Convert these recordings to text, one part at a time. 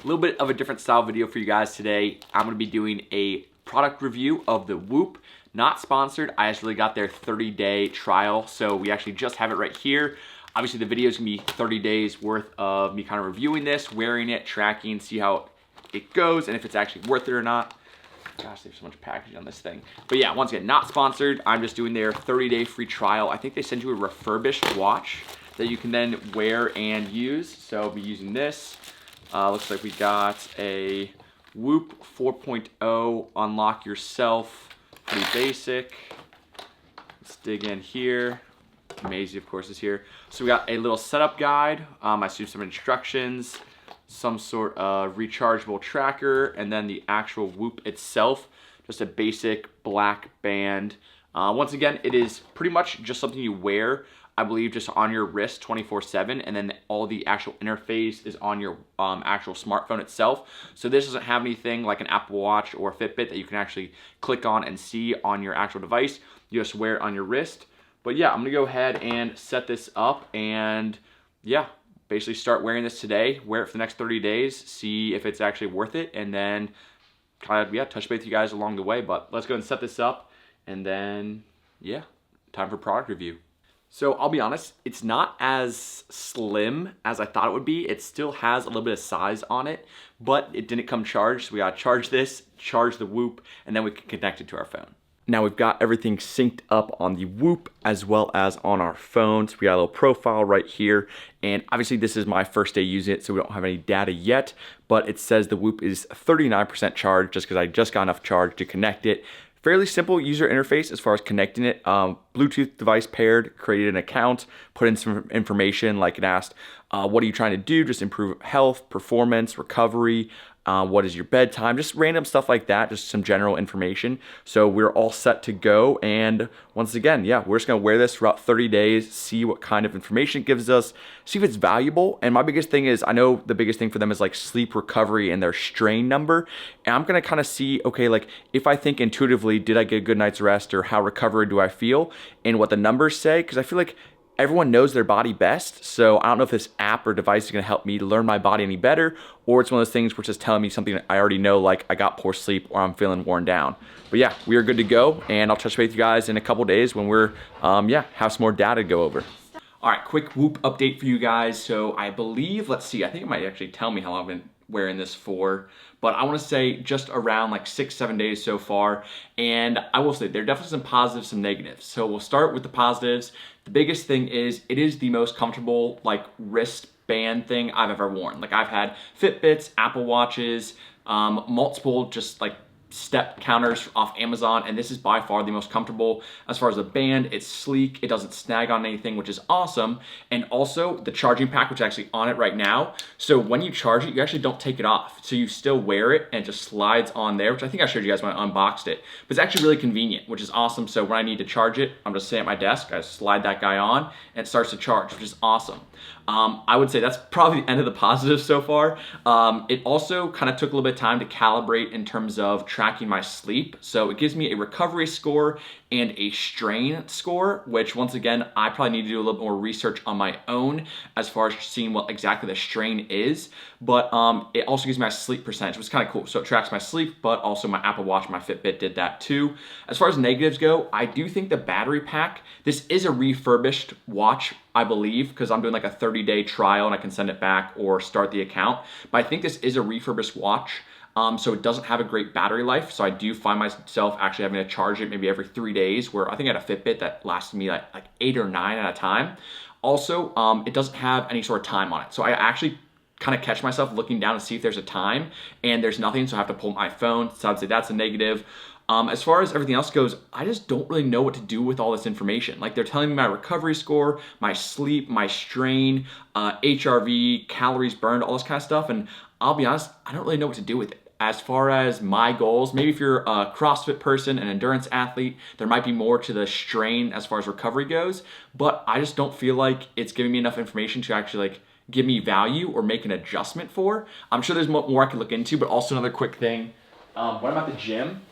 A little bit of a different style video for you guys today. I'm gonna be doing a product review of the Whoop. Not sponsored, I actually got their 30-day trial, so we actually just have it right here. Obviously the video is gonna be 30 days worth of me kind of reviewing this, wearing it, tracking, see how it goes, and if it's actually worth it or not. Gosh, there's so much packaging on this thing. But yeah, once again, not sponsored. I'm just doing their 30-day free trial. I think they send you a refurbished watch that you can then wear and use. So I'll be using this. Looks like we got a Whoop 4.0 unlock yourself. Pretty basic. Let's dig in here. Maisie, of course, is here. So we got a little setup guide. I see some instructions, some sort of rechargeable tracker, and then the actual Whoop itself, just a basic black band. Once again, it is pretty much just something you wear, I believe, just on your wrist 24/7, and then all the actual interface is on your actual smartphone itself. So this doesn't have anything like an Apple Watch or a Fitbit that you can actually click on and see on your actual device. You just wear it on your wrist. But yeah, I'm gonna go ahead and set this up and yeah, basically start wearing this today, wear it for the next 30 days, see if it's actually worth it, and then kind of, yeah, touch base with you guys along the way. But let's go and set this up, and then, yeah, time for product review. So I'll be honest, it's not as slim as I thought it would be. It still has a little bit of size on it, but it didn't come charged. So we gotta charge this, charge the Whoop, and then we can connect it to our phone. Now we've got everything synced up on the Whoop as well as on our phones. We got a little profile right here. And obviously this is my first day using it, so we don't have any data yet, but it says the Whoop is 39% charged just because I just got enough charge to connect it. Fairly simple user interface as far as connecting it. Bluetooth device paired, created an account, put in some information like it asked, what are you trying to do? Just improve health, performance, recovery, what is your bedtime, just random stuff like that, just some general information. So we're all set to go. And once again, yeah, we're just gonna wear this for about 30 days, see what kind of information it gives us, see if it's valuable. And my biggest thing is, I know the biggest thing for them is like sleep recovery and their strain number. And I'm gonna kind of see, okay, like if I think intuitively, did I get a good night's rest, or how recovered do I feel, and what the numbers say, because I feel like everyone knows their body best, so I don't know if this app or device is gonna help me learn my body any better, or it's one of those things where it's just telling me something that I already know, like I got poor sleep or I'm feeling worn down. But yeah, we are good to go, and I'll touch base with you guys in a couple days when we're, yeah, have some more data to go over. All right, quick Whoop update for you guys. So I believe, let's see, I think it might actually tell me how long I've been wearing this for, but I wanna say just around like 6-7 days so far. And I will say there are definitely some positives, some negatives. So we'll start with the positives. The biggest thing is it is the most comfortable like wristband thing I've ever worn. Like I've had Fitbits, Apple Watches, multiple just like step counters off Amazon, and this is by far the most comfortable as far as the band. It's sleek, it doesn't snag on anything, which is awesome. And also the charging pack, which is actually on it right now. So when you charge it, you actually don't take it off. So you still wear it and it just slides on there, which I think I showed you guys when I unboxed it. But it's actually really convenient, which is awesome. So when I need to charge it, I'm just sitting at my desk, I slide that guy on and it starts to charge, which is awesome. I would say that's probably the end of the positives so far. It also kind of took a little bit of time to calibrate in terms of tracking my sleep. So it gives me a recovery score and a strain score, which once again, I probably need to do a little more research on my own as far as seeing what exactly the strain is. But it also gives me my sleep percentage, which is kind of cool. So it tracks my sleep, but also my Apple Watch, my Fitbit did that too. As far as negatives go, I do think the battery pack, this is a refurbished watch, I believe, because I'm doing like a 30-day trial and I can send it back or start the account. But I think this is a refurbished watch. So it doesn't have a great battery life. So I do find myself actually having to charge it maybe every 3 days, where I think I had a Fitbit that lasted me like 8 or 9 at a time. Also, it doesn't have any sort of time on it. So I actually kind of catch myself looking down to see if there's a time, and there's nothing. So I have to pull my phone. So I'd say that's a negative. As far as everything else goes, I just don't really know what to do with all this information. Like they're telling me my recovery score, my sleep, my strain, HRV, calories burned, all this kind of stuff. And I'll be honest, I don't really know what to do with it. As far as my goals, maybe if you're a CrossFit person, an endurance athlete, there might be more to the strain as far as recovery goes, but I just don't feel like it's giving me enough information to actually like give me value or make an adjustment for. I'm sure there's more I could look into, but also another quick thing. When I'm at the gym,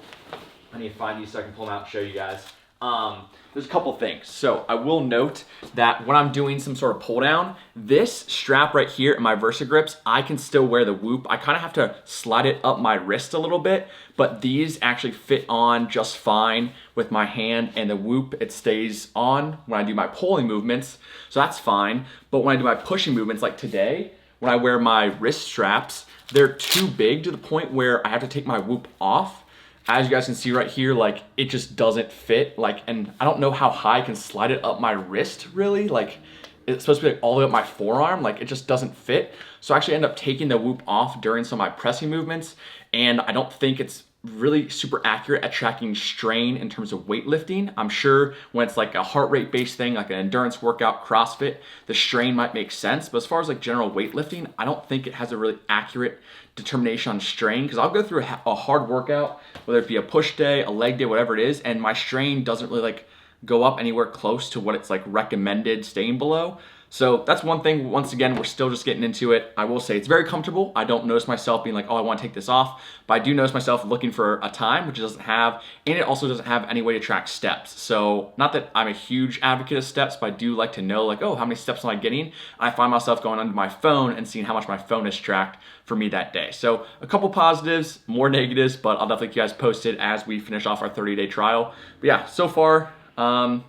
I need to find these so I can pull them out and show you guys. There's a couple things. So I will note that when I'm doing some sort of pull down, this strap right here in my VersaGrips, I can still wear the Whoop. I kind of have to slide it up my wrist a little bit, but these actually fit on just fine with my hand, and the Whoop, it stays on when I do my pulling movements, so that's fine. But when I do my pushing movements, like today, when I wear my wrist straps, they're too big to the point where I have to take my Whoop off. As you guys can see right here, like it just doesn't fit, like, and I don't know how high I can slide it up my wrist really, like it's supposed to be like all the way up my forearm, like it just doesn't fit. So I actually end up taking the Whoop off during some of my pressing movements, and I don't think it's really super accurate at tracking strain in terms of weightlifting. I'm sure when it's like a heart rate based thing, like an endurance workout, CrossFit, the strain might make sense. But as far as like general weightlifting, I don't think it has a really accurate determination on strain, because I'll go through a hard workout, whether it be a push day, a leg day, whatever it is, and my strain doesn't really like go up anywhere close to what it's like recommended staying below. So that's one thing. Once again, we're still just getting into it. I will say it's very comfortable. I don't notice myself being like, oh, I want to take this off, but I do notice myself looking for a time, which it doesn't have, and it also doesn't have any way to track steps. So not that I'm a huge advocate of steps, but I do like to know like, oh, how many steps am I getting? I find myself going onto my phone and seeing how much my phone has tracked for me that day. So a couple positives, more negatives, but I'll definitely keep you guys posted as we finish off our 30-day trial. But yeah, so far, I'm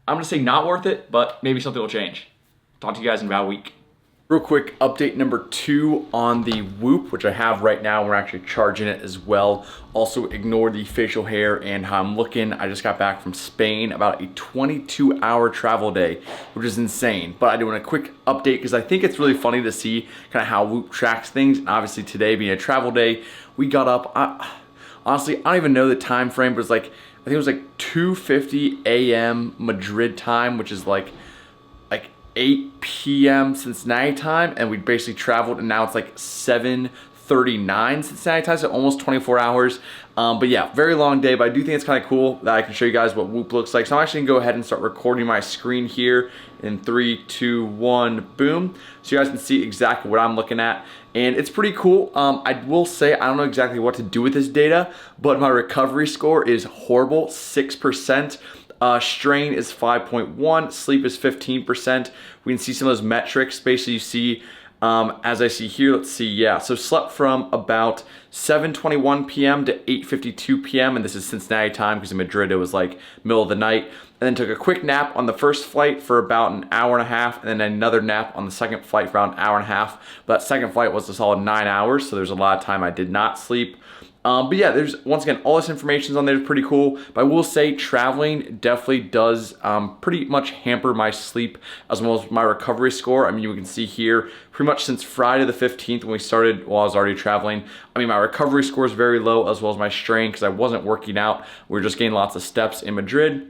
gonna say not worth it, but maybe something will change. Talk to you guys in about a week. Real quick update number 2 on the Whoop, which I have right now. We're actually charging it as well. Also ignore the facial hair and how I'm looking. I just got back from Spain, about a 22-hour travel day, which is insane. But I do want a quick update because I think it's really funny to see kind of how Whoop tracks things. And obviously today being a travel day, we got up, honestly, I don't even know the time frame, but it's like, I think it was like 2:50 a.m. Madrid time, which is like 8 p.m. Cincinnati time, and we basically traveled, and now it's like 7:39 Cincinnati time, so almost 24 hours. But yeah, very long day, but I do think it's kind of cool that I can show you guys what Whoop looks like. So I'm actually gonna go ahead and start recording my screen here in 3, 2, 1, boom. So you guys can see exactly what I'm looking at. And it's pretty cool. I will say, I don't know exactly what to do with this data, but my recovery score is horrible, 6%. Strain is 5.1, sleep is 15%. We can see some of those metrics. Basically, you see, as I see here, let's see, yeah. So slept from about 7:21 p.m. to 8:52 p.m. And this is Cincinnati time, because in Madrid it was like middle of the night. And then took a quick nap on the first flight for about an hour and a half, and then another nap on the second flight for about an hour and a half. But that second flight was a solid 9 hours, so there's a lot of time I did not sleep. But yeah, there's, once again, all this information's on there, is pretty cool. But I will say traveling definitely does pretty much hamper my sleep as well as my recovery score. I mean, you can see here, pretty much since Friday the 15th when we started, while I was already traveling, I mean, my recovery score is very low, as well as my strain, because I wasn't working out. We were just getting lots of steps in Madrid.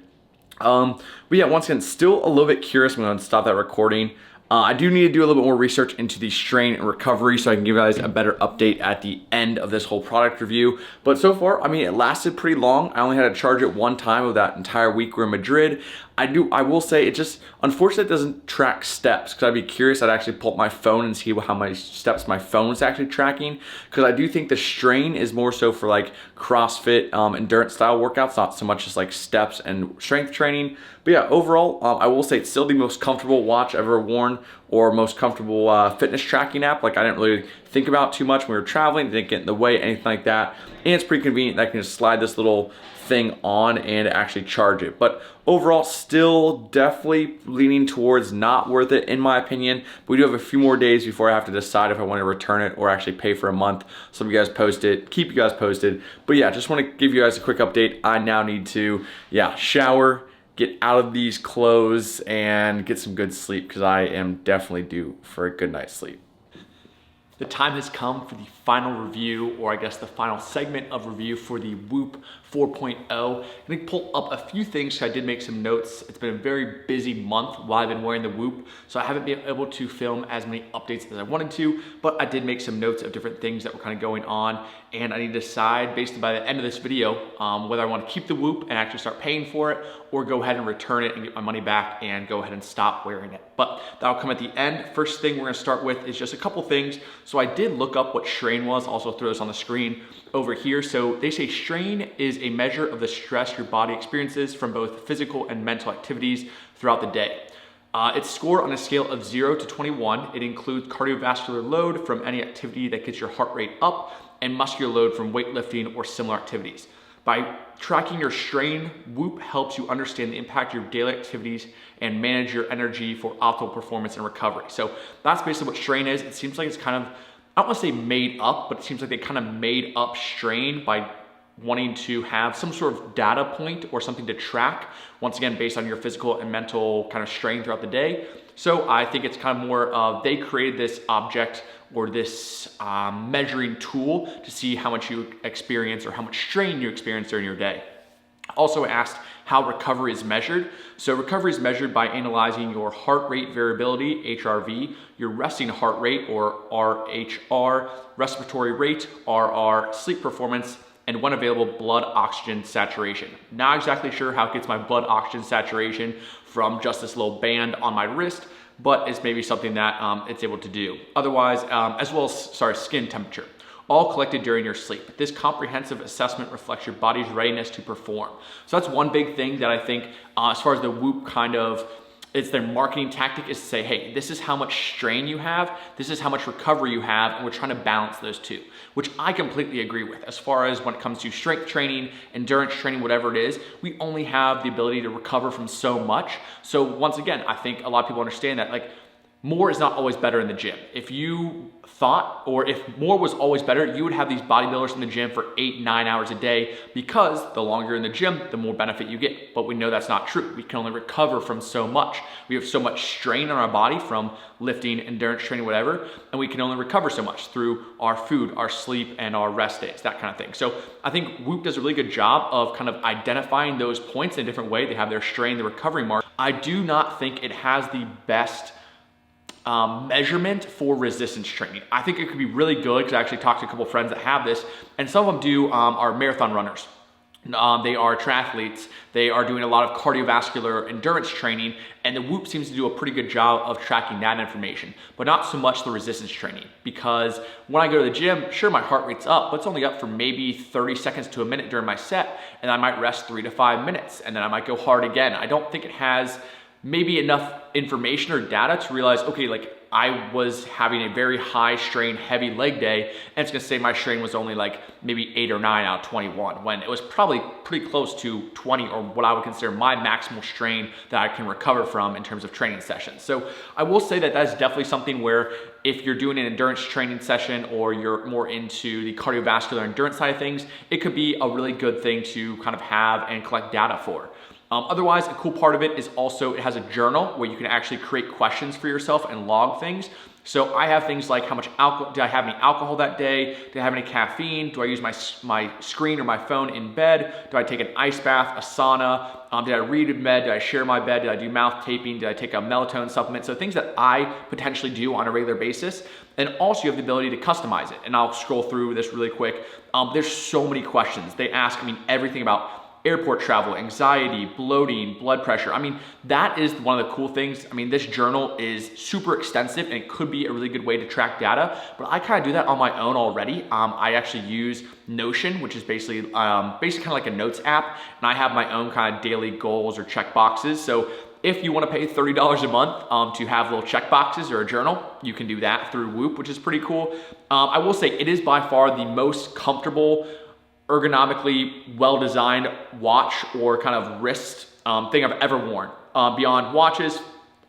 But yeah, once again, still a little bit curious. I'm going to stop that recording. I do need to do a little bit more research into the strain and recovery so I can give you guys a better update at the end of this whole product review. But so far, I mean, it lasted pretty long. I only had to charge it one time of that entire week we're in Madrid. I will say it just, unfortunately, it doesn't track steps, because I'd be curious. I'd actually pull up my phone and see how many steps my phone is actually tracking, because I do think the strain is more so for like CrossFit, endurance style workouts, not so much just like steps and strength training. But yeah, overall, I will say it's still the most comfortable watch I've ever worn, or most comfortable fitness tracking app. Like, I didn't really think about too much when we were traveling, didn't get in the way, anything like that. And it's pretty convenient that I can just slide this little thing on and actually charge it. But overall, still definitely leaning towards not worth it in my opinion. But we do have a few more days before I have to decide if I want to return it or actually pay for a month. Some of you guys posted, keep you guys posted. But yeah, just want to give you guys a quick update. I now need to, yeah, shower, get out of these clothes, and get some good sleep, because I am definitely due for a good night's sleep. The time has come for the final review, or I guess the final segment of review for the Whoop 4.0. I'm gonna pull up a few things, so I did make some notes. It's been a very busy month while I've been wearing the Whoop, so I haven't been able to film as many updates as I wanted to, but I did make some notes of different things that were kind of going on, and I need to decide, basically by the end of this video, whether I want to keep the Whoop and actually start paying for it, or go ahead and return it and get my money back and go ahead and stop wearing it. But that'll come at the end. First thing we're gonna start with is just a couple things. So So I did look up what strain was, also throw this on the screen over here. So they say strain is a measure of the stress your body experiences from both physical and mental activities throughout the day. It's scored on a scale of 0 to 21. It includes cardiovascular load from any activity that gets your heart rate up and muscular load from weightlifting or similar activities. By tracking your strain, Whoop helps you understand the impact of your daily activities and manage your energy for optimal performance and recovery. So that's basically what strain is. It seems like it's kind of, I don't want to say made up, but it seems like they kind of made up strain by wanting to have some sort of data point or something to track, once again, based on your physical and mental kind of strain throughout the day. So I think it's kind of more of, they created this object or this measuring tool to see how much you experience or how much strain you experience during your day. Also asked how recovery is measured. So recovery is measured by analyzing your heart rate variability, HRV, your resting heart rate, or RHR, respiratory rate, RR, sleep performance, and when available, blood oxygen saturation. Not exactly sure how it gets my blood oxygen saturation from just this little band on my wrist, but it's maybe something that it's able to do. Otherwise, as well as, skin temperature, all collected during your sleep. This comprehensive assessment reflects your body's readiness to perform. So that's one big thing that I think, as far as the Whoop kind of, it's their marketing tactic, is to say, hey, this is how much strain you have, this is how much recovery you have, and we're trying to balance those two, which I completely agree with. As far as when it comes to strength training, endurance training, whatever it is, we only have the ability to recover from so much. So once again, I think a lot of people understand that, like, more is not always better in the gym. If you thought, or if more was always better, you would have these bodybuilders in the gym for 8-9 hours a day, because the longer you're in the gym, the more benefit you get. But we know that's not true. We can only recover from so much. We have so much strain on our body from lifting, endurance training, whatever, and we can only recover so much through our food, our sleep, and our rest days, that kind of thing. So I think Whoop does a really good job of kind of identifying those points in a different way. They have their strain, the recovery mark. I do not think it has the best measurement for resistance training. I think it could be really good, because I actually talked to a couple friends that have this, and some of them do are marathon runners. They are triathletes. They are doing a lot of cardiovascular endurance training, and the Whoop seems to do a pretty good job of tracking that information, but not so much the resistance training. Because when I go to the gym, sure, my heart rate's up, but it's only up for maybe 30 seconds to a minute during my set, and I might rest 3 to 5 minutes, and then I might go hard again. I don't think it has maybe enough information or data to realize, okay, like, I was having a very high strain, heavy leg day, and it's gonna say my strain was only like maybe 8 or 9 out of 21, when it was probably pretty close to 20, or what I would consider my maximal strain that I can recover from in terms of training sessions. So I will say that that's definitely something where, if you're doing an endurance training session, or you're more into the cardiovascular endurance side of things, it could be a really good thing to kind of have and collect data for. Otherwise, a cool part of it is also it has a journal where you can actually create questions for yourself and log things. So I have things like, how much alcohol, did I have any alcohol that day? Did I have any caffeine? Do I use my screen or my phone in bed? Do I take an ice bath, a sauna? Did I read in bed? Did I share my bed? Did I do mouth taping? Did I take a melatonin supplement? So things that I potentially do on a regular basis. And also you have the ability to customize it. And I'll scroll through this really quick. There's so many questions. They ask, everything about airport travel, anxiety, bloating, blood pressure. That is one of the cool things. this journal is super extensive, and it could be a really good way to track data, but I kind of do that on my own already. I actually use Notion, which is basically kind of like a notes app, and I have my own kind of daily goals or check boxes. So if you want to pay $30 a month to have little check boxes or a journal, you can do that through Whoop, which is pretty cool. I will say it is by far the most comfortable, ergonomically well-designed watch or kind of wrist thing I've ever worn. Beyond watches,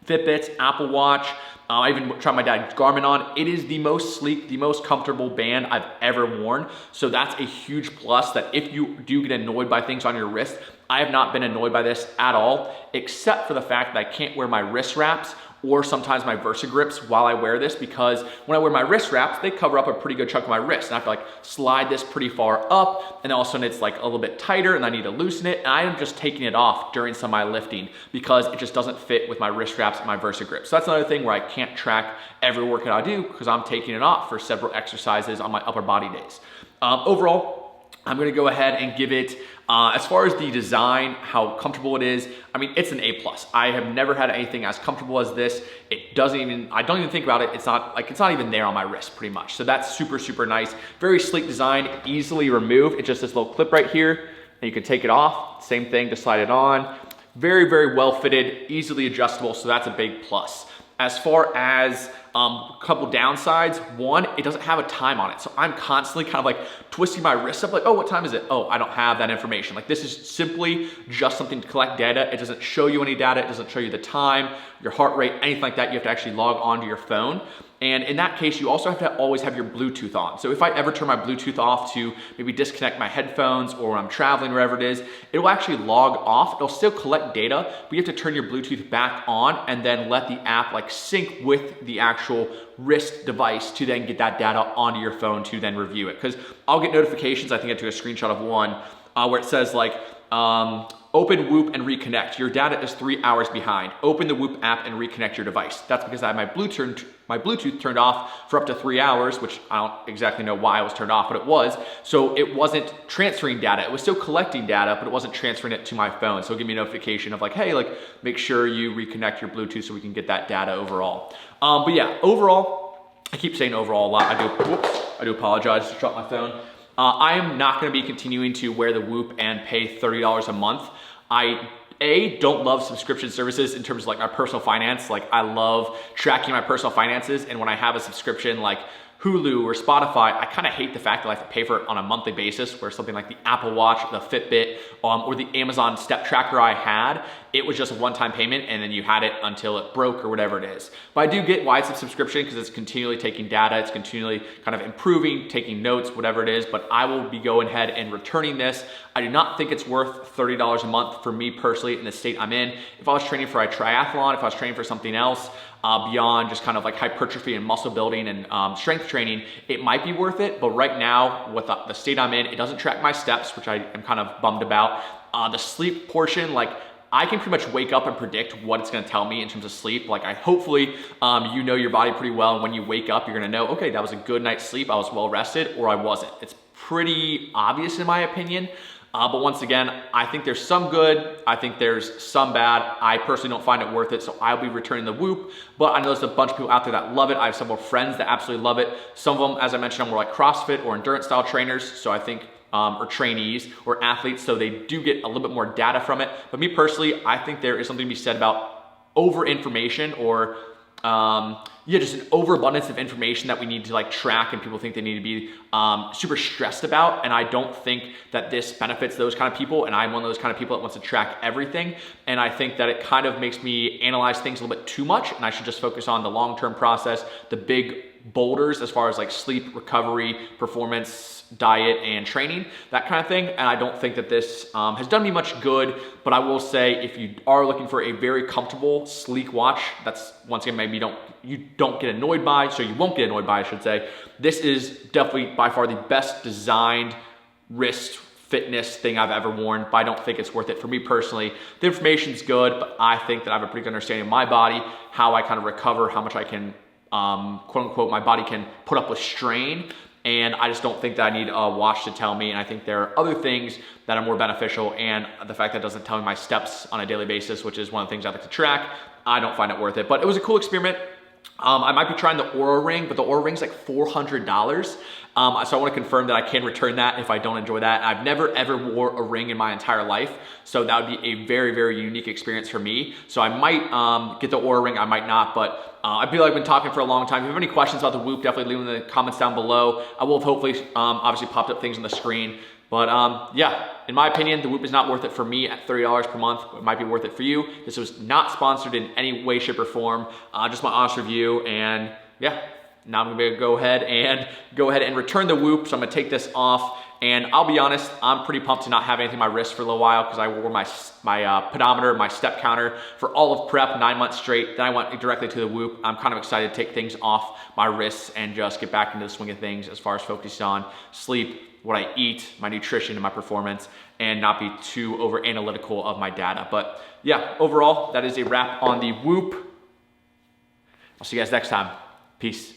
Fitbits, Apple Watch, I even tried my dad's Garmin on. It is the most sleek, the most comfortable band I've ever worn. So that's a huge plus, that if you do get annoyed by things on your wrist, I have not been annoyed by this at all, except for the fact that I can't wear my wrist wraps or sometimes my Versa grips while I wear this, because when I wear my wrist wraps, they cover up a pretty good chunk of my wrist, and I have to like slide this pretty far up, and all of a sudden it's like a little bit tighter and I need to loosen it, and I am just taking it off during some of my lifting because it just doesn't fit with my wrist wraps and my Versa grips. So that's another thing where I can't track every workout I do because I'm taking it off for several exercises on my upper body days. Overall, I'm gonna go ahead and give it, as far as the design, how comfortable it is, I mean, it's an A+. I have never had anything as comfortable as this. It doesn't even, I don't even think about it. It's not even there on my wrist pretty much. So that's super, super nice. Very sleek design, easily removed. It's just this little clip right here and you can take it off. Same thing to slide it on. Very, very well fitted, easily adjustable. So that's a big plus. As far as a couple downsides, one, it doesn't have a time on it. So I'm constantly kind of like twisting my wrist up like, oh, what time is it? Oh, I don't have that information. Like this is simply just something to collect data. It doesn't show you any data. It doesn't show you the time, your heart rate, anything like that. You have to actually log onto your phone. And in that case, you also have to always have your Bluetooth on. So if I ever turn my Bluetooth off to maybe disconnect my headphones or when I'm traveling, wherever it is, it will actually log off. It'll still collect data, but you have to turn your Bluetooth back on and then let the app like sync with the actual wrist device to then get that data onto your phone to then review it. Because I'll get notifications, I think I took a screenshot of one, where it says like, open Whoop and reconnect. Your data is 3 hours behind. Open the Whoop app and reconnect your device. That's because I had my Bluetooth turned off for up to 3 hours, which I don't exactly know why it was turned off, but it was. So it wasn't transferring data. It was still collecting data, but it wasn't transferring it to my phone. So it'll give me a notification of like, hey, like make sure you reconnect your Bluetooth so we can get that data overall. But yeah, overall, I keep saying overall a lot. I do apologize, just dropped my phone. I am not gonna be continuing to wear the Whoop and pay $30 a month. I don't love subscription services in terms of like my personal finance. Like I love tracking my personal finances, and when I have a subscription like Hulu or Spotify, I kind of hate the fact that I have to pay for it on a monthly basis, where something like the Apple Watch, the Fitbit, or the Amazon step tracker I had, it was just a one-time payment and then you had it until it broke or whatever it is. But I do get why it's a subscription because it's continually taking data, it's continually kind of improving, taking notes, whatever it is, but I will be going ahead and returning this. I do not think it's worth $30 a month for me personally in the state I'm in. If I was training for a triathlon, if I was training for something else, beyond just kind of like hypertrophy and muscle building and strength training, it might be worth it. But right now, with the state I'm in, it doesn't track my steps, which I am kind of bummed about. The sleep portion, like I can pretty much wake up and predict what it's gonna tell me in terms of sleep. Like hopefully you know your body pretty well, and when you wake up, you're gonna know, okay, that was a good night's sleep, I was well rested, or I wasn't. It's pretty obvious in my opinion. But once again, I think there's some good, I think there's some bad. I personally don't find it worth it, so I'll be returning the Whoop. But I know there's a bunch of people out there that love it. I have several friends that absolutely love it. Some of them, as I mentioned, are more like CrossFit or endurance style trainers, so I think, or trainees or athletes, so they do get a little bit more data from it. But me personally, I think there is something to be said about over information, or just an overabundance of information that we need to like track, and people think they need to be super stressed about. And I don't think that this benefits those kind of people. And I'm one of those kind of people that wants to track everything. And I think that it kind of makes me analyze things a little bit too much, and I should just focus on the long-term process, the big boulders as far as like sleep, recovery, performance, diet, and training, that kind of thing. And I don't think that this has done me much good. But I will say, if you are looking for a very comfortable, sleek watch, that's once again, maybe you don't get annoyed by, so you won't get annoyed by, I should say. This is definitely by far the best designed wrist fitness thing I've ever worn, but I don't think it's worth it for me personally. The information's good, but I think that I have a pretty good understanding of my body, how I kind of recover, how much I can, quote unquote, my body can put up with strain. And I just don't think that I need a watch to tell me. And I think there are other things that are more beneficial. And the fact that it doesn't tell me my steps on a daily basis, which is one of the things I like to track, I don't find it worth it. But it was a cool experiment. I might be trying the Oura Ring, but the Oura Ring's like $400. So I want to confirm that I can return that if I don't enjoy that. I've never ever wore a ring in my entire life, so that would be a very, very unique experience for me. So I might get the Oura Ring, I might not, but I feel like I've been talking for a long time. If you have any questions about the Whoop, definitely leave them in the comments down below. I will have hopefully obviously popped up things on the screen. But yeah, in my opinion, the Whoop is not worth it for me at $30 per month. It might be worth it for you. This was not sponsored in any way, shape, or form. Just my honest review. And yeah, now I'm gonna go ahead and return the Whoop. So I'm gonna take this off. And I'll be honest, I'm pretty pumped to not have anything on my wrist for a little while, because I wore my pedometer, my step counter for all of prep, 9 months straight. Then I went directly to the Whoop. I'm kind of excited to take things off my wrists and just get back into the swing of things as far as focusing on sleep, what I eat, my nutrition, and my performance, and not be too over analytical of my data. But yeah, overall, that is a wrap on the Whoop. I'll see you guys next time. Peace.